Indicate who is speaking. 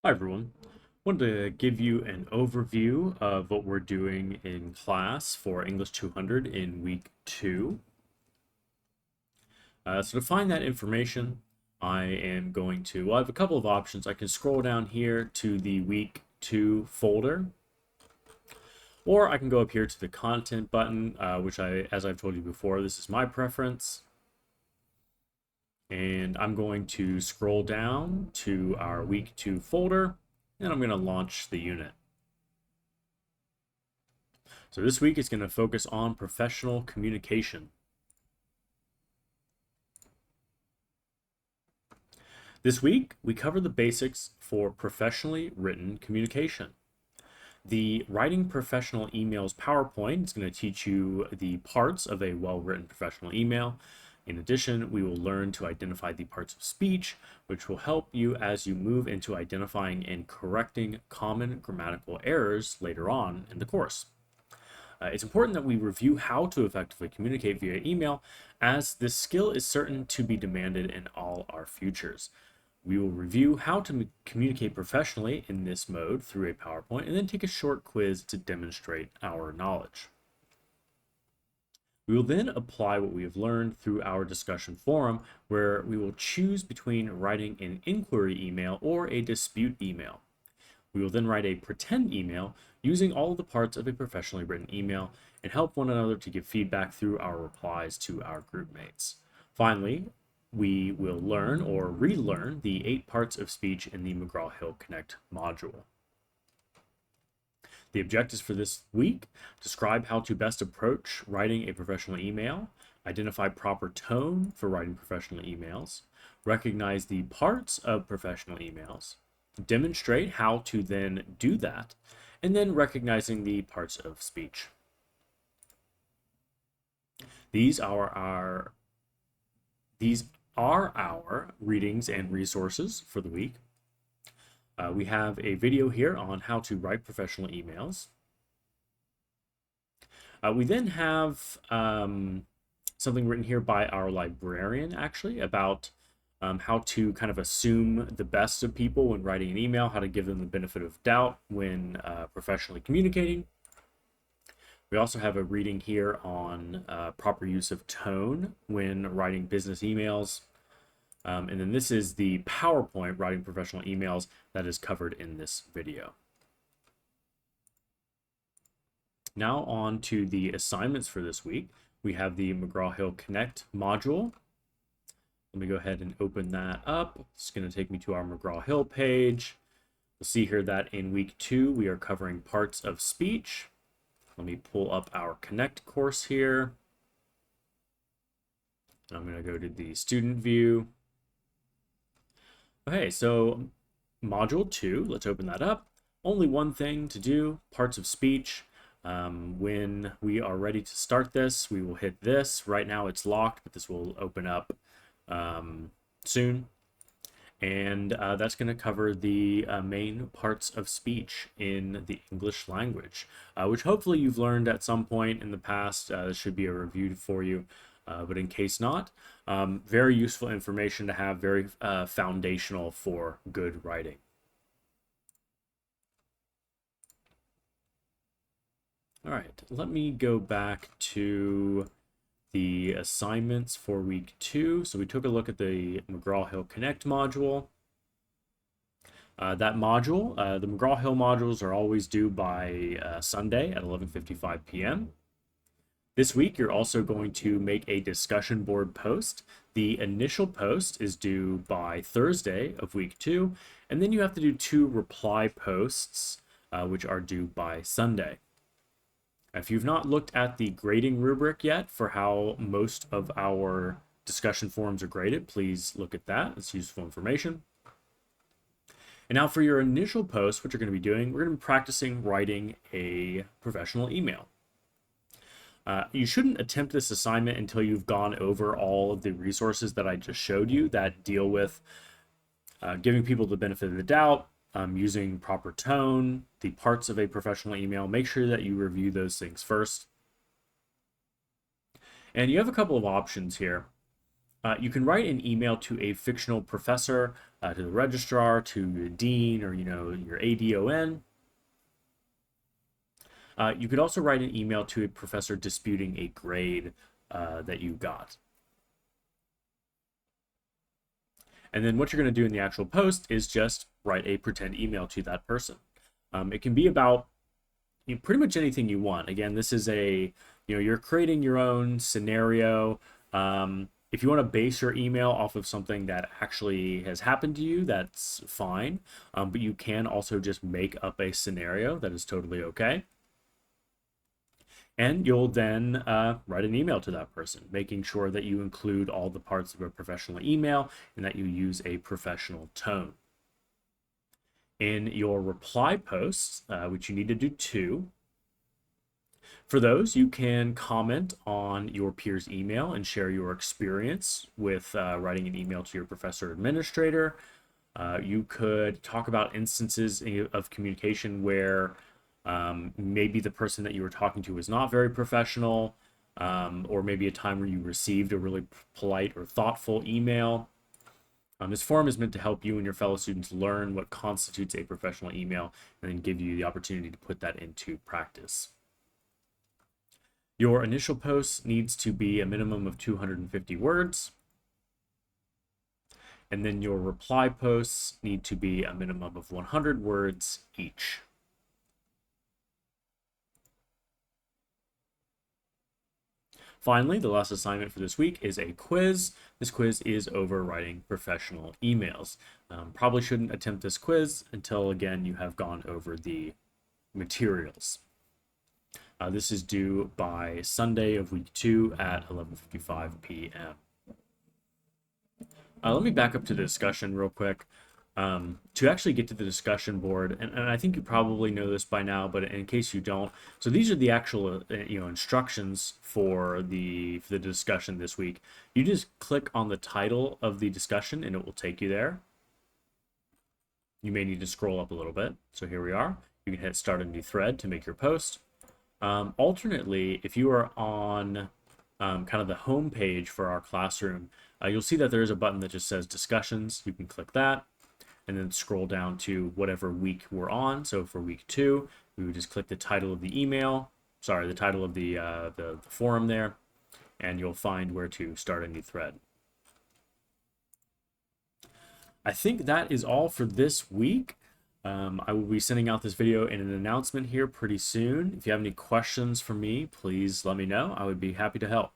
Speaker 1: Hi everyone. Wanted to give you an overview of what we're doing in class for English 200 in week 2. So to find that information, I am going to, well, I have a couple of options. I can scroll down here to the week 2 folder, or I can go up here to the content button, which as I've told you before, this is my preference. And I'm going to scroll down to our week 2 folder, and I'm going to launch the unit. So this week is going to focus on professional communication. This week, we cover the basics for professionally written communication. The Writing Professional Emails PowerPoint is going to teach you the parts of a well-written professional email. In addition, we will learn to identify the parts of speech, which will help you as you move into identifying and correcting common grammatical errors later on in the course. It's important that we review how to effectively communicate via email, as this skill is certain to be demanded in all our futures. We will review how to communicate professionally in this mode through a PowerPoint, and then take a short quiz to demonstrate our knowledge. We will then apply what we have learned through our discussion forum, where we will choose between writing an inquiry email or a dispute email. We will then write a pretend email using all of the parts of a professionally written email and help one another to give feedback through our replies to our group mates. Finally, we will learn or relearn the 8 parts of speech in the McGraw-Hill Connect module. The objectives for this week: describe how to best approach writing a professional email, identify proper tone for writing professional emails, recognize the parts of professional emails, demonstrate how to then do that, and then recognizing the parts of speech. These are our readings and resources for the week. We have a video here on how to write professional emails. We then have something written here by our librarian, actually, about how to kind of assume the best of people when writing an email, how to give them the benefit of doubt when professionally communicating. We also have a reading here on proper use of tone when writing business emails. And then this is the PowerPoint writing professional emails that is covered in this video. Now on to the assignments for this week. We have the McGraw-Hill Connect module. Let me go ahead and open that up. It's going to take me to our McGraw-Hill page. You'll see here that in week 2, we are covering parts of speech. Let me pull up our Connect course here. I'm going to go to the student view. Okay, so module 2, let's open that up. Only one thing to do, parts of speech. When we are ready to start this, we will hit this. Right now it's locked, but this will open up soon. And that's going to cover the main parts of speech in the English language, which hopefully you've learned at some point in the past. This should be a review for you, but in case not, very useful information to have, very foundational for good writing. All right, let me go back to the assignments for week 2. So we took a look at the McGraw-Hill Connect module. That module, the McGraw-Hill modules are always due by Sunday at 11:55 p.m. This week, you're also going to make a discussion board post. The initial post is due by Thursday of week 2, and then you have to do 2 reply posts, which are due by Sunday. If you've not looked at the grading rubric yet for how most of our discussion forums are graded, please look at that. It's useful information. And now for your initial post, what you're going to be doing, we're going to be practicing writing a professional email. You shouldn't attempt this assignment until you've gone over all of the resources that I just showed you that deal with giving people the benefit of the doubt, using proper tone, the parts of a professional email. Make sure that you review those things first. And you have a couple of options here. You can write an email to a fictional professor, to the registrar, to your dean, or your ADON. You could also write an email to a professor disputing a grade that you got. And then what you're going to do in the actual post is just write a pretend email to that person. It can be about pretty much anything you want. Again, this is you're creating your own scenario. If you want to base your email off of something that actually has happened to you, that's fine. But you can also just make up a scenario. That is totally okay. And you'll then write an email to that person, making sure that you include all the parts of a professional email and that you use a professional tone. In your reply posts, which you need to do 2, for those, you can comment on your peer's email and share your experience with writing an email to your professor or administrator. You could talk about instances of communication where maybe the person that you were talking to was not very professional, or maybe a time where you received a really polite or thoughtful email. This forum is meant to help you and your fellow students learn what constitutes a professional email and then give you the opportunity to put that into practice. Your initial post needs to be a minimum of 250 words. And then your reply posts need to be a minimum of 100 words each. Finally, the last assignment for this week is a quiz. This quiz is over writing professional emails. Probably shouldn't attempt this quiz until, again, you have gone over the materials. This is due by Sunday of week 2 at 11:55 p.m. Let me back up to the discussion real quick. To actually get to the discussion board, and I think you probably know this by now, but in case you don't, so these are the actual instructions for the discussion this week. You just click on the title of the discussion and it will take you there. You may need to scroll up a little bit. So here we are. You can hit start a new thread to make your post. Alternately, if you are on kind of the home page for our classroom, you'll see that there is a button that just says discussions. You can click that and then scroll down to whatever week we're on. So for week 2, we would just click the title of the email, the title of the forum there, and you'll find where to start a new thread. I think that is all for this week. I will be sending out this video in an announcement here pretty soon. If you have any questions for me, please let me know. I would be happy to help.